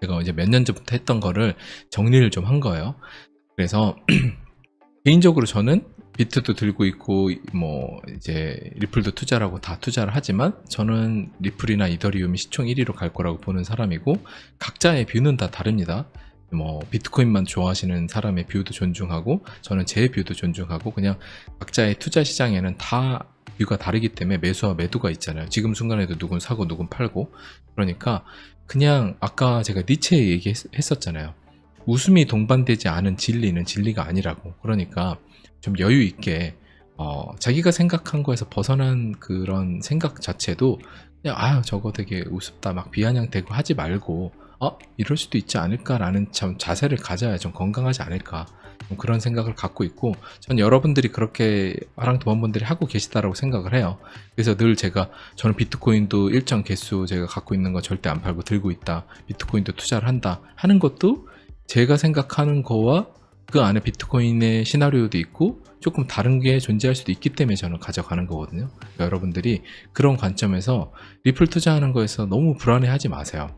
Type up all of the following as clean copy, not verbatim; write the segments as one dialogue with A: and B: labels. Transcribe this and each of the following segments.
A: 제가 이제 몇 년 전부터 했던 거를 정리를 좀 한 거예요. 그래서 개인적으로 저는 비트도 들고 있고 뭐 이제 리플도 투자라고 다 투자를 하지만 저는 리플이나 이더리움이 시총 1위로 갈 거라고 보는 사람이고, 각자의 뷰는 다 다릅니다. 뭐 비트코인만 좋아하시는 사람의 뷰도 존중하고 저는 제 뷰도 존중하고, 그냥 각자의 투자 시장에는 다 뷰가 다르기 때문에 매수와 매도가 있잖아요. 지금 순간에도 누군 사고 누군 팔고. 그러니까 그냥 아까 제가 니체 얘기했었잖아요. 웃음이 동반되지 않은 진리는 진리가 아니라고. 그러니까 좀 여유 있게 자기가 생각한 거에서 벗어난 그런 생각 자체도 그냥 저거 되게 우습다 막 비아냥대고 하지 말고 이럴 수도 있지 않을까라는 참 자세를 가져야 좀 건강하지 않을까, 좀 그런 생각을 갖고 있고, 전 여러분들이 그렇게 화랑도반분들이 하고 계시다라고 생각을 해요. 그래서 늘 저는 비트코인도 일정 개수 제가 갖고 있는 거 절대 안 팔고 들고 있다, 비트코인도 투자를 한다 하는 것도 제가 생각하는 거와 그 안에 비트코인의 시나리오도 있고 조금 다른 게 존재할 수도 있기 때문에 저는 가져가는 거거든요. 그러니까 여러분들이 그런 관점에서 리플 투자하는 거에서 너무 불안해하지 마세요.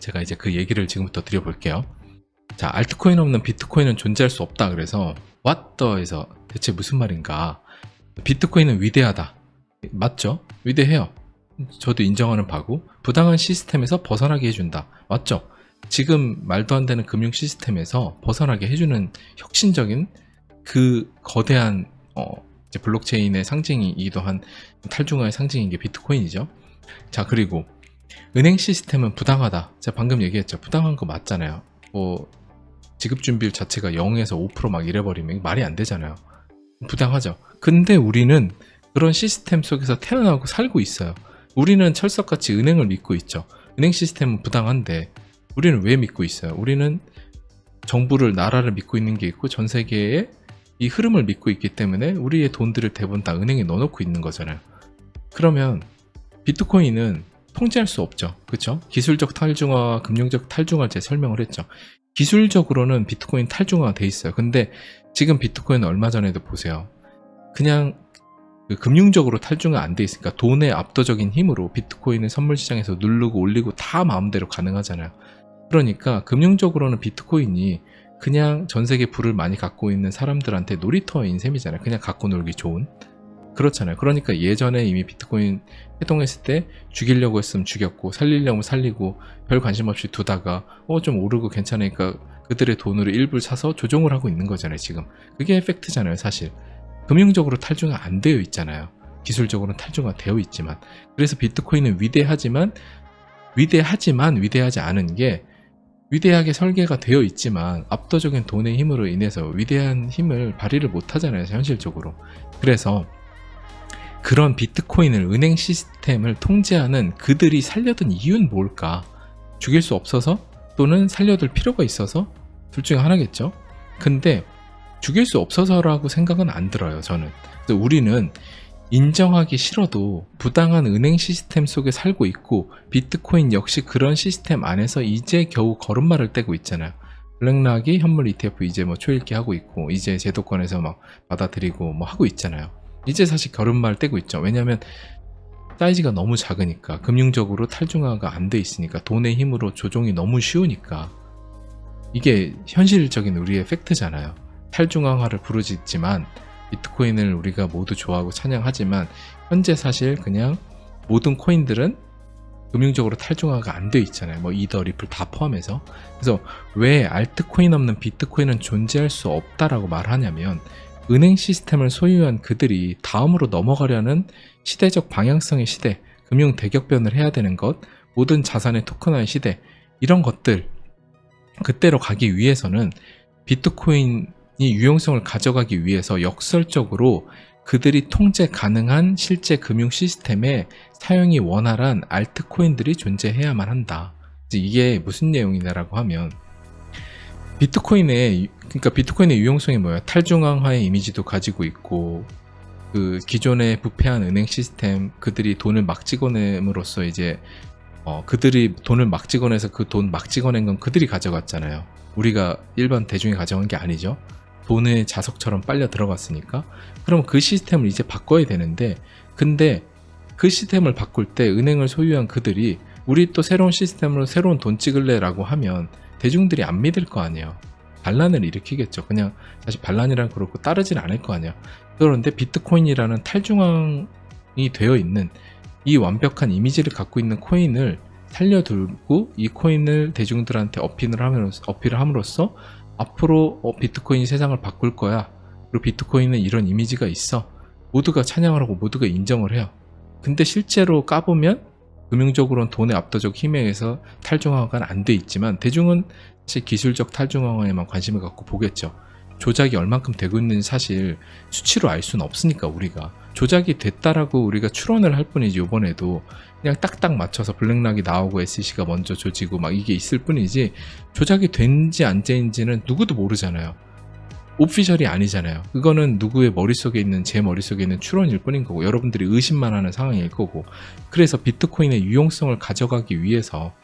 A: 제가 이제 그 얘기를 지금부터 드려볼게요. 자, 알트코인 없는 비트코인은 존재할 수 없다. 그래서 what the에서 대체 무슨 말인가? 비트코인은 위대하다. 맞죠? 위대해요. 저도 인정하는 바고, 부당한 시스템에서 벗어나게 해준다. 맞죠? 지금 말도 안 되는 금융 시스템에서 벗어나게 해주는 혁신적인 그 거대한 이제 블록체인의 상징이기도 한 탈중화의 상징인 게 비트코인이죠. 자, 그리고 은행 시스템은 부당하다. 제가 방금 얘기했죠. 부당한 거 맞잖아요. 뭐 지급준비율 자체가 0에서 5% 막 이래버리면 말이 안 되잖아요. 부당하죠. 근데 우리는 그런 시스템 속에서 태어나고 살고 있어요. 우리는 철석같이 은행을 믿고 있죠. 은행 시스템은 부당한데 우리는 왜 믿고 있어요? 우리는 정부를, 나라를 믿고 있는 게 있고 전 세계의 이 흐름을 믿고 있기 때문에 우리의 돈들을 대부분 다 은행에 넣어놓고 있는 거잖아요. 그러면 비트코인은 통제할 수 없죠. 그렇죠? 기술적 탈중화와 금융적 탈중화를 제가 설명을 했죠. 기술적으로는 비트코인 탈중화가 돼 있어요. 근데 지금 비트코인은 얼마 전에도 보세요. 그냥 금융적으로 탈중화 안 돼 있으니까 돈의 압도적인 힘으로 비트코인을 선물 시장에서 누르고 올리고 다 마음대로 가능하잖아요. 그러니까 금융적으로는 비트코인이 그냥 전 세계 부를 많이 갖고 있는 사람들한테 놀이터인 셈이잖아요. 그냥 갖고 놀기 좋은. 그렇잖아요. 그러니까 예전에 이미 비트코인 해동했을 때 죽이려고 했으면 죽였고 살리려면 살리고 별 관심 없이 두다가 좀 오르고 괜찮으니까 그들의 돈으로 일부를 사서 조종을 하고 있는 거잖아요. 지금 그게 팩트잖아요. 사실 금융적으로 탈중화 안 되어 있잖아요. 기술적으로는 탈중화 되어 있지만. 그래서 비트코인은 위대하지만 위대하지 않은 게, 위대하게 설계가 되어 있지만 압도적인 돈의 힘으로 인해서 위대한 힘을 발휘를 못 하잖아요. 현실적으로. 그래서 그런 비트코인을, 은행 시스템을 통제하는 그들이 살려둔 이유는 뭘까? 죽일 수 없어서? 또는 살려둘 필요가 있어서? 둘 중에 하나겠죠. 근데 죽일 수 없어서라고 생각은 안 들어요. 저는. 그래서 우리는 인정하기 싫어도 부당한 은행 시스템 속에 살고 있고, 비트코인 역시 그런 시스템 안에서 이제 겨우 걸음마를 떼고 있잖아요. 블랙락이 현물 ETF 이제 뭐 초읽기 하고 있고, 이제 제도권에서 막 받아들이고 뭐 하고 있잖아요. 이제 사실 걸음마를 떼고 있죠. 왜냐하면 사이즈가 너무 작으니까, 금융적으로 탈중화가 안 돼 있으니까, 돈의 힘으로 조종이 너무 쉬우니까. 이게 현실적인 우리의 팩트잖아요. 탈중앙화를 부르짖지만 비트코인을 우리가 모두 좋아하고 찬양하지만 현재 사실 그냥 모든 코인들은 금융적으로 탈중화가 안 돼 있잖아요. 뭐 이더, 리플 다 포함해서. 그래서 왜 알트코인 없는 비트코인은 존재할 수 없다라고 말하냐면, 은행 시스템을 소유한 그들이 다음으로 넘어가려는 시대적 방향성의 시대, 금융 대격변을 해야 되는 것, 모든 자산의 토큰화의 시대, 이런 것들 그때로 가기 위해서는 비트코인이 유용성을 가져가기 위해서 역설적으로 그들이 통제 가능한 실제 금융 시스템에 사용이 원활한 알트코인들이 존재해야만 한다. 이게 무슨 내용이냐라고 하면, 비트코인의 유용성이 뭐예요? 탈중앙화의 이미지도 가지고 있고, 그 기존의 부패한 은행 시스템, 그들이 돈을 막 찍어냄으로써 이제 그들이 돈을 막 찍어내서 그 돈 막 찍어낸 건 그들이 가져갔잖아요. 우리가 일반 대중이 가져간 게 아니죠. 돈의 자석처럼 빨려 들어갔으니까. 그럼 그 시스템을 이제 바꿔야 되는데, 근데 그 시스템을 바꿀 때 은행을 소유한 그들이 우리 또 새로운 시스템으로 새로운 돈 찍을래라고 하면 대중들이 안 믿을 거 아니에요. 반란을 일으키겠죠. 그냥 사실 반란이란 그렇고 따르진 않을 거 아니에요. 그런데 비트코인이라는 탈중앙이 되어 있는 이 완벽한 이미지를 갖고 있는 코인을 살려두고 이 코인을 대중들한테 어필을 함으로써 앞으로 비트코인이 세상을 바꿀 거야. 그리고 비트코인은 이런 이미지가 있어. 모두가 찬양을 하고 모두가 인정을 해요. 근데 실제로 까보면 금융적으로는 돈의 압도적 힘에 의해서 탈중앙화가 안 돼 있지만 대중은 사실 기술적 탈중앙화에만 관심을 갖고 보겠죠. 조작이 얼만큼 되고 있는지 사실 수치로 알 수는 없으니까 우리가 조작이 됐다라고 우리가 추론을 할 뿐이지 이번에도 그냥 딱딱 맞춰서 블랙락이 나오고 SEC가 먼저 조지고 막 이게 있을 뿐이지 조작이 된지 안 된지는 누구도 모르잖아요. 오피셜이 아니잖아요. 그거는 누구의 머릿속에 있는 제 머릿속에 있는 추론일 뿐인 거고 여러분들이 의심만 하는 상황일 거고 그래서 비트코인의 유용성을 가져가기 위해서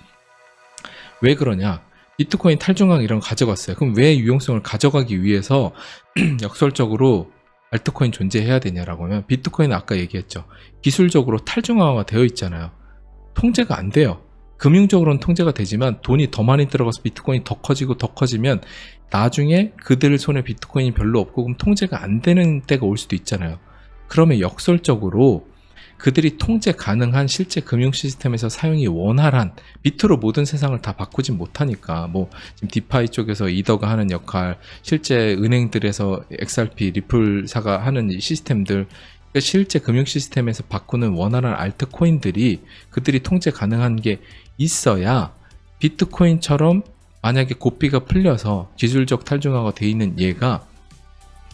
A: 왜 그러냐 비트코인 탈중앙 이런 거 가져갔어요. 그럼 왜 유용성을 가져가기 위해서 역설적으로 알트코인 존재해야 되냐라고 하면 비트코인은 아까 얘기했죠. 기술적으로 탈중앙화가 되어 있잖아요. 통제가 안 돼요. 금융적으로는 통제가 되지만 돈이 더 많이 들어가서 비트코인이 더 커지고 더 커지면 나중에 그들 손에 비트코인이 별로 없고 그럼 통제가 안 되는 때가 올 수도 있잖아요. 그러면 역설적으로 그들이 통제 가능한 실제 금융 시스템에서 사용이 원활한 비트로 모든 세상을 다 바꾸진 못하니까 뭐 지금 디파이 쪽에서 이더가 하는 역할 실제 은행들에서 XRP 리플사가 하는 이 시스템들 그러니까 실제 금융 시스템에서 바꾸는 원활한 알트코인들이 그들이 통제 가능한 게 있어야 비트코인처럼 만약에 고삐가 풀려서 기술적 탈중화가 돼 있는 얘가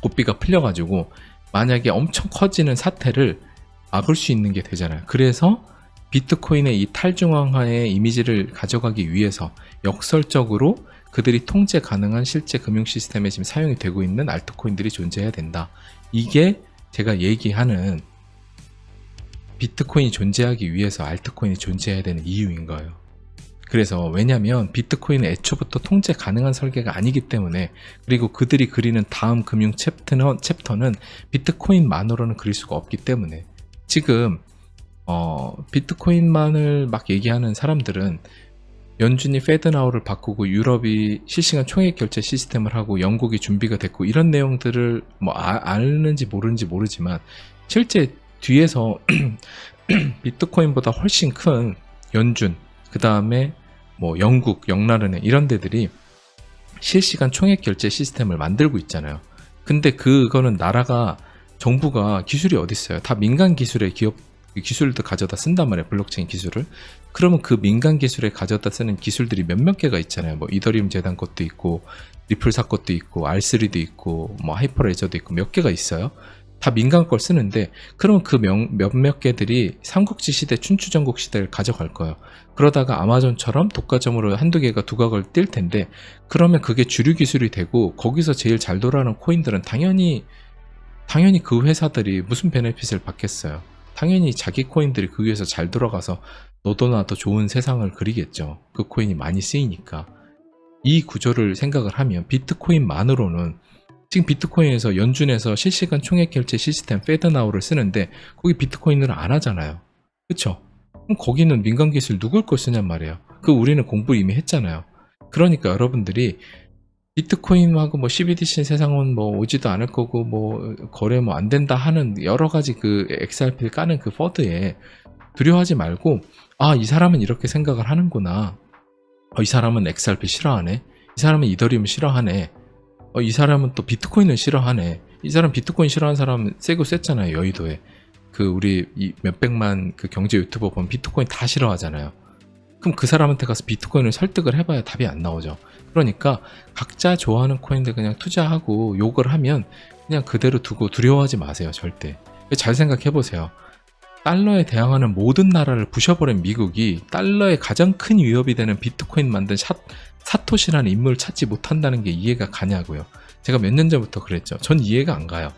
A: 고삐가 풀려가지고 만약에 엄청 커지는 사태를 막을 수 있는 게 되잖아요. 그래서 비트코인의 이 탈중앙화의 이미지를 가져가기 위해서 역설적으로 그들이 통제 가능한 실제 금융 시스템에 지금 사용이 되고 있는 알트코인들이 존재해야 된다. 이게 제가 얘기하는 비트코인이 존재하기 위해서 알트코인이 존재해야 되는 이유인 거예요. 그래서 왜냐면 비트코인은 애초부터 통제 가능한 설계가 아니기 때문에 그리고 그들이 그리는 다음 금융 챕터는 비트코인만으로는 그릴 수가 없기 때문에 지금 비트코인만을 막 얘기하는 사람들은 연준이 패드나우를 바꾸고 유럽이 실시간 총액 결제 시스템을 하고 영국이 준비가 됐고 이런 내용들을 뭐 아는지 모르는지 모르지만 실제 뒤에서 비트코인보다 훨씬 큰 연준 그 다음에 뭐 영국, 영라르네 이런 데들이 실시간 총액 결제 시스템을 만들고 있잖아요. 근데 그거는 나라가 정부가 기술이 어디 있어요? 다 민간 기술의 기술도 가져다 쓴단 말이에요. 블록체인 기술을. 그러면 그 민간 기술에 가져다 쓰는 기술들이 몇몇 개가 있잖아요. 뭐 이더리움 재단 것도 있고 리플사 것도 있고 R3도 있고 뭐 하이퍼레저도 있고 몇 개가 있어요. 다 민간 걸 쓰는데 그러면 그 몇몇 개들이 삼국지 시대 춘추전국 시대를 가져갈 거예요. 그러다가 아마존처럼 독과점으로 한두 개가 두각을 띌 텐데 그러면 그게 주류 기술이 되고 거기서 제일 잘 돌아가는 코인들은 당연히 그 회사들이 무슨 베네핏을 받겠어요. 당연히 자기 코인들이 그 위에서 잘 돌아가서 너도 나도 좋은 세상을 그리겠죠. 그 코인이 많이 쓰이니까. 이 구조를 생각을 하면 비트코인만으로는 지금 비트코인에서 연준에서 실시간 총액 결제 시스템 패드나우를 쓰는데 거기 비트코인으로 안 하잖아요. 그쵸? 그럼 거기는 민간 기술 누굴 걸 쓰냔 말이에요. 우리는 공부 이미 했잖아요. 그러니까 여러분들이 비트코인하고 뭐 CBDC 세상은 뭐 오지도 않을 거고 뭐 거래 뭐 안 된다 하는 여러 가지 그 XRP를 까는 그 퍼드에 두려워하지 말고 이 사람은 이렇게 생각을 하는구나. 이 사람은 XRP 싫어하네. 이 사람은 이더리움 싫어하네. 이 사람은 또 비트코인을 싫어하네. 이 사람 비트코인 싫어하는 사람 세고 셌잖아요. 여의도에. 우리 몇백만 그 경제 유튜버 보면 비트코인 다 싫어하잖아요. 그럼 그 사람한테 가서 비트코인을 설득을 해봐야 답이 안 나오죠. 그러니까 각자 좋아하는 코인들 그냥 투자하고 욕을 하면 그냥 그대로 두고 두려워하지 마세요. 절대. 잘 생각해보세요. 달러에 대항하는 모든 나라를 부셔버린 미국이 달러의 가장 큰 위협이 되는 비트코인 만든 사토시라는 인물을 찾지 못한다는 게 이해가 가냐고요. 제가 몇 년 전부터 그랬죠. 전 이해가 안 가요.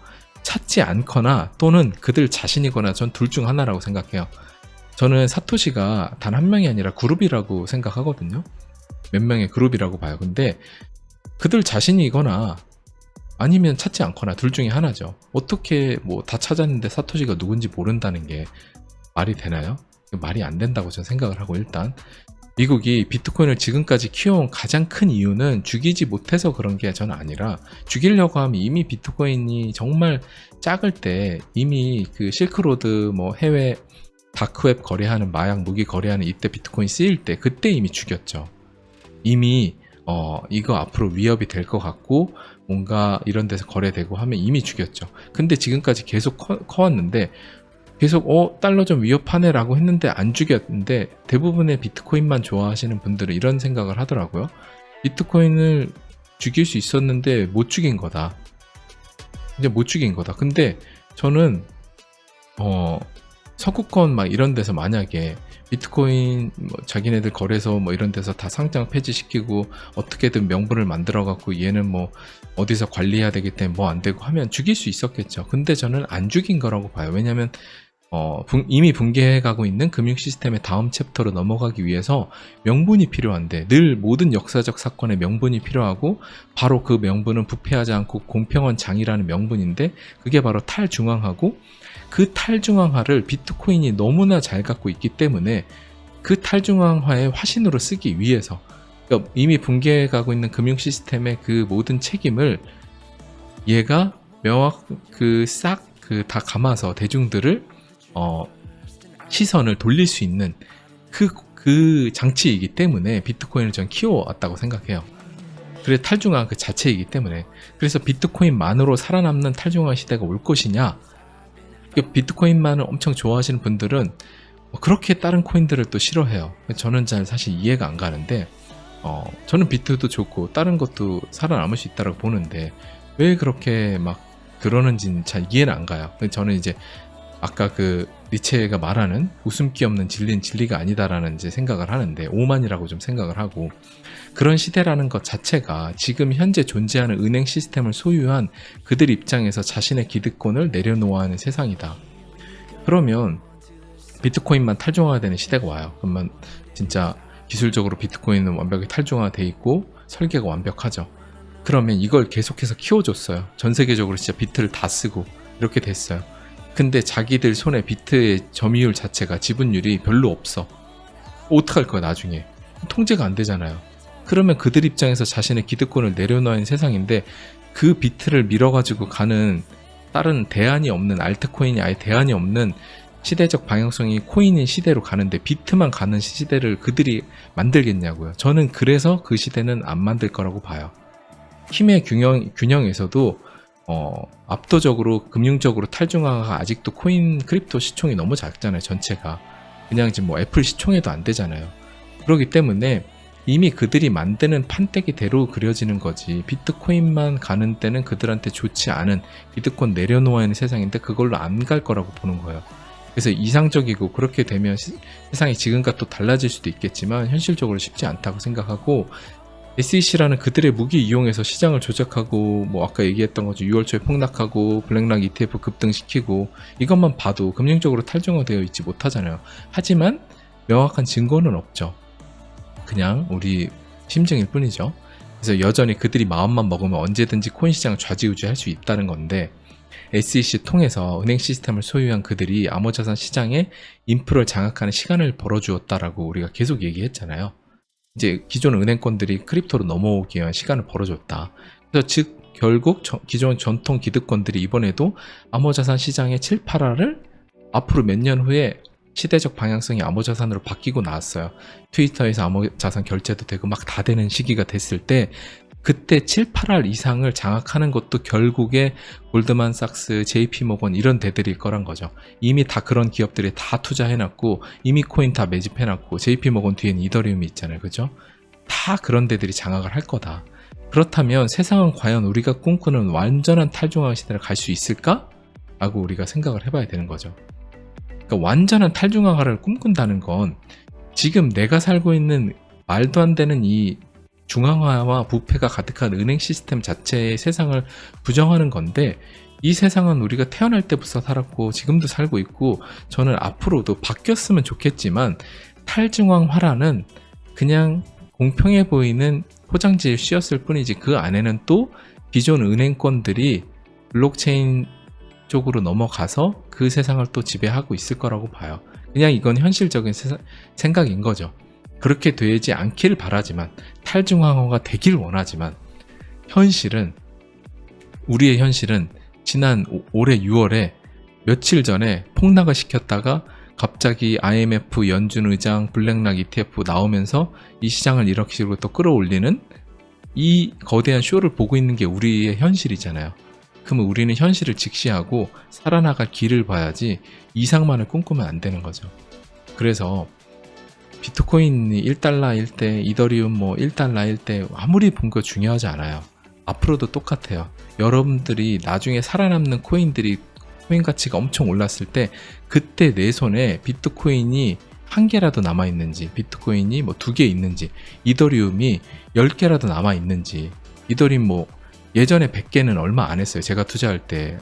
A: 찾지 않거나 또는 그들 자신이거나 전 둘 중 하나라고 생각해요. 저는 사토시가 단 한 명이 아니라 그룹이라고 생각하거든요. 몇 명의 그룹이라고 봐요. 근데 그들 자신이거나 아니면 찾지 않거나 둘 중에 하나죠. 어떻게 뭐 다 찾았는데 사토시가 누군지 모른다는 게 말이 되나요? 말이 안 된다고 저는 생각을 하고, 일단 미국이 비트코인을 지금까지 키워온 가장 큰 이유는 죽이지 못해서 그런 게 저는 아니라, 죽이려고 하면 이미 비트코인이 정말 작을 때, 이미 그 실크로드 뭐 해외 다크웹 거래하는, 마약 무기 거래하는 이때 비트코인 쓰일 때, 그때 이미 죽였죠. 이미 이거 앞으로 위협이 될 것 같고 뭔가 이런 데서 거래되고 하면 이미 죽였죠. 근데 지금까지 계속 커왔는데, 계속 달러 좀 위협하네 라고 했는데 안 죽였는데, 대부분의 비트코인만 좋아하시는 분들은 이런 생각을 하더라고요. 비트코인을 죽일 수 있었는데 못 죽인 거다, 이제 못 죽인 거다. 근데 저는 서구권 막 이런 데서 만약에 비트코인 뭐 자기네들 거래소 뭐 이런 데서 다 상장 폐지시키고 어떻게든 명분을 만들어 갖고 얘는 뭐 어디서 관리해야 되기 때문에 뭐 안 되고 하면 죽일 수 있었겠죠. 근데 저는 안 죽인 거라고 봐요. 왜냐면 이미 붕괴해 가고 있는 금융 시스템의 다음 챕터로 넘어가기 위해서 명분이 필요한데, 늘 모든 역사적 사건에 명분이 필요하고, 바로 그 명분은 부패하지 않고 공평한 장이라는 명분인데, 그게 바로 탈중앙화고, 그 탈중앙화를 비트코인이 너무나 잘 갖고 있기 때문에 그 탈중앙화의 화신으로 쓰기 위해서, 그러니까 이미 붕괴해 가고 있는 금융 시스템의 그 모든 책임을 얘가 싹 다 감아서 대중들을 시선을 돌릴 수 있는 그 장치이기 때문에 비트코인을 전 키워왔다고 생각해요. 그래, 탈중앙화 그 자체이기 때문에. 그래서 비트코인만으로 살아남는 탈중앙화 시대가 올 것이냐, 비트코인만을 엄청 좋아하시는 분들은 그렇게 다른 코인들을 또 싫어해요. 저는 잘 사실 이해가 안 가는데, 저는 비트도 좋고 다른 것도 살아남을 수 있다고 보는데 왜 그렇게 막 그러는지는 잘 이해는 안 가요. 저는 이제 아까 그 니체가 말하는 웃음기 없는 진리는 진리가 아니다라는 이제 생각을 하는데, 오만이라고 좀 생각을 하고, 그런 시대라는 것 자체가 지금 현재 존재하는 은행 시스템을 소유한 그들 입장에서 자신의 기득권을 내려놓아야 하는 세상이다. 그러면 비트코인만 탈중화되는 시대가 와요. 그러면 진짜 기술적으로 비트코인은 완벽히 탈중화되어 있고 설계가 완벽하죠. 그러면 이걸 계속해서 키워줬어요. 전 세계적으로 진짜 비트를 다 쓰고 이렇게 됐어요. 근데 자기들 손에 비트의 점유율 자체가, 지분율이 별로 없어. 어떡할 거야 나중에. 통제가 안 되잖아요. 그러면 그들 입장에서 자신의 기득권을 내려놓은 세상인데, 그 비트를 밀어가지고 가는 다른 대안이 없는, 알트코인이 아예 대안이 없는 시대적 방향성이 코인인 시대로 가는데 비트만 가는 시대를 그들이 만들겠냐고요. 저는 그래서 그 시대는 안 만들 거라고 봐요. 힘의 균형에서도 압도적으로 금융적으로 탈중화가, 아직도 코인 크립토 시총이 너무 작잖아요. 전체가 그냥 지금 뭐 애플 시총에도 안 되잖아요. 그렇기 때문에 이미 그들이 만드는 판때기대로 그려지는 거지, 비트코인만 가는 때는 그들한테 좋지 않은, 비트코인 내려놓아야 하는 세상인데 그걸로 안 갈 거라고 보는 거예요. 그래서 이상적이고, 그렇게 되면 세상이 지금과 또 달라질 수도 있겠지만 현실적으로 쉽지 않다고 생각하고, SEC라는 그들의 무기 이용해서 시장을 조작하고, 뭐 아까 얘기했던 거죠. 6월 초에 폭락하고 블랙락 ETF 급등시키고, 이것만 봐도 금융적으로 탈중화되어 있지 못하잖아요. 하지만 명확한 증거는 없죠. 그냥 우리 심증일 뿐이죠. 그래서 여전히 그들이 마음만 먹으면 언제든지 코인 시장을 좌지우지할 수 있다는 건데, SEC 통해서 은행 시스템을 소유한 그들이 암호자산 시장에 인프를 장악하는 시간을 벌어주었다라고 우리가 계속 얘기했잖아요. 이제 기존 은행권들이 크립토로 넘어오기 위한 시간을 벌어줬다. 그래서 즉 결국 기존 전통 기득권들이 이번에도 암호자산 시장의 7, 8화를 앞으로 몇 년 후에 시대적 방향성이 암호자산으로 바뀌고 나왔어요. 트위터에서 암호자산 결제도 되고 막 다 되는 시기가 됐을 때, 그때 7, 8할 이상을 장악하는 것도 결국에 골드만삭스, JP모건 이런 데들일 거란 거죠. 이미 다 그런 기업들이 다 투자해놨고, 이미 코인 다 매집해놨고, JP모건 뒤엔 이더리움이 있잖아요. 그죠? 다 그런 데들이 장악을 할 거다. 그렇다면 세상은 과연 우리가 꿈꾸는 완전한 탈중앙 시대를 갈 수 있을까? 라고 우리가 생각을 해봐야 되는 거죠. 그러니까 완전한 탈중앙화를 꿈꾼다는 건 지금 내가 살고 있는 말도 안 되는 이 중앙화와 부패가 가득한 은행 시스템 자체의 세상을 부정하는 건데, 이 세상은 우리가 태어날 때부터 살았고 지금도 살고 있고, 저는 앞으로도 바뀌었으면 좋겠지만, 탈중앙화라는 그냥 공평해 보이는 포장지를 씌웠을 뿐이지, 그 안에는 또 기존 은행권들이 블록체인 쪽으로 넘어가서 그 세상을 또 지배하고 있을 거라고 봐요. 그냥 이건 현실적인 생각인 거죠. 그렇게 되지 않길 바라지만, 탈중앙화가 되길 원하지만, 우리의 현실은 지난 올해 6월에 며칠 전에 폭락을 시켰다가 갑자기 IMF 연준 의장 블랙락 ETF 나오면서 이 시장을 이렇게 식으로 또 끌어올리는 이 거대한 쇼를 보고 있는 게 우리의 현실이잖아요. 그러면 우리는 현실을 직시하고 살아나갈 길을 봐야지 이상만을 꿈꾸면 안 되는 거죠. 그래서 비트코인이 1달러일 때, 이더리움 뭐 1달러일 때 아무리 본 거 중요하지 않아요. 앞으로도 똑같아요. 여러분들이 나중에 살아남는 코인 가치가 엄청 올랐을 때, 그때 내 손에 비트코인이 1개라도 남아있는지, 비트코인이 뭐 2개 있는지, 이더리움이 10개라도 남아있는지, 이더리움 뭐 예전에 100개는 얼마 안 했어요. 제가 투자할 때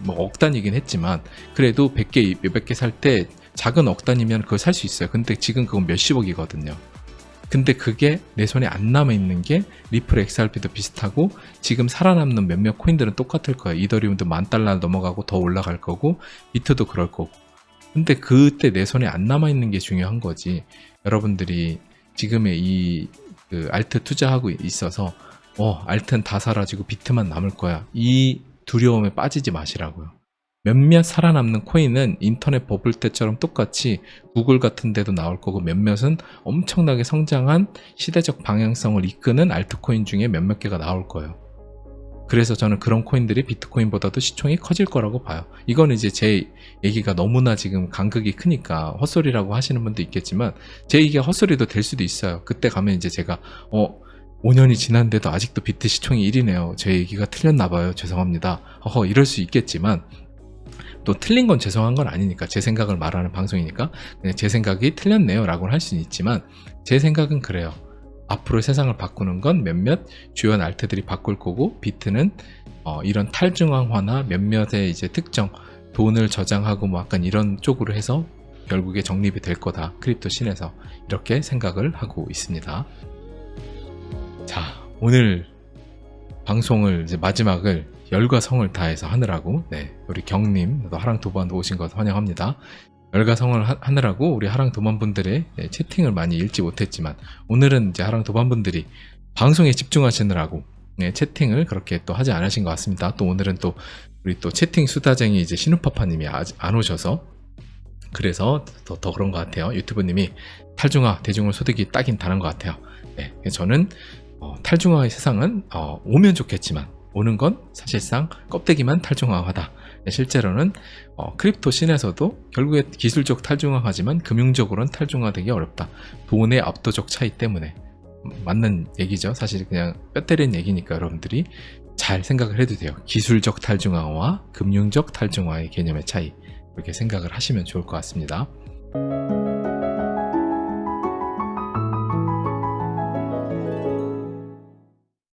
A: 억 단위긴 했지만, 그래도 100개, 몇백 개 살 때 작은 억 단위면 그걸 살 수 있어요. 근데 지금 그건 몇십억이거든요. 근데 그게 내 손에 안 남아있는 게 리플 XRP도 비슷하고, 지금 살아남는 몇몇 코인들은 똑같을 거예요. 이더리움도 $10,000 넘어가고 더 올라갈 거고, 비트도 그럴 거고. 근데 그때 내 손에 안 남아있는 게 중요한 거지. 여러분들이 지금의 알트 투자하고 있어서 알트는 다 사라지고 비트만 남을 거야, 이 두려움에 빠지지 마시라고요. 몇몇 살아남는 코인은 인터넷 버블 때처럼 똑같이 구글 같은 데도 나올 거고, 몇몇은 엄청나게 성장한 시대적 방향성을 이끄는 알트코인 중에 몇몇 개가 나올 거예요. 그래서 저는 그런 코인들이 비트코인보다도 시총이 커질 거라고 봐요. 이건 이제 제 얘기가 너무나 지금 간극이 크니까 헛소리라고 하시는 분도 있겠지만, 제 얘기가 헛소리도 될 수도 있어요. 그때 가면 이제 제가 5년이 지났는데도 아직도 비트 시총이 1위네요. 제 얘기가 틀렸나 봐요. 죄송합니다. 이럴 수 있겠지만, 또 틀린 건 죄송한 건 아니니까, 제 생각을 말하는 방송이니까 그냥 제 생각이 틀렸네요 라고 할 수는 있지만, 제 생각은 그래요. 앞으로 세상을 바꾸는 건 몇몇 주요한 알트들이 바꿀 거고, 비트는 이런 탈중앙화나 몇몇의 이제 특정 돈을 저장하고 뭐 약간 이런 쪽으로 해서 결국에 정립이 될 거다, 크립토 씬에서. 이렇게 생각을 하고 있습니다. 자, 오늘 방송을 이제 마지막을 열과 성을 다해서 하느라고, 우리 경님, 하랑 도반 오신 것 환영합니다. 열과 성을 하느라고 우리 하랑 도반분들의 채팅을 많이 읽지 못했지만, 오늘은 이제 하랑 도반분들이 방송에 집중하시느라고 채팅을 그렇게 또 하지 않으신 것 같습니다. 또 오늘은 또 우리 또 채팅 수다쟁이 이제 신우파파님이 안 오셔서, 그래서 더 그런 것 같아요. 유튜브님이 탈중화, 대중을 소득이 딱인 다른 것 같아요. 저는 탈중화의 세상은 오면 좋겠지만, 오는 건 사실상 껍데기만 탈중화하다. 실제로는 크립토 씬에서도 결국에 기술적 탈중화하지만 금융적으로는 탈중화되기 어렵다. 돈의 압도적 차이 때문에. 맞는 얘기죠. 사실 그냥 뼈 때리는 얘기니까 여러분들이 잘 생각을 해도 돼요. 기술적 탈중화와 금융적 탈중화의 개념의 차이, 그렇게 생각을 하시면 좋을 것 같습니다.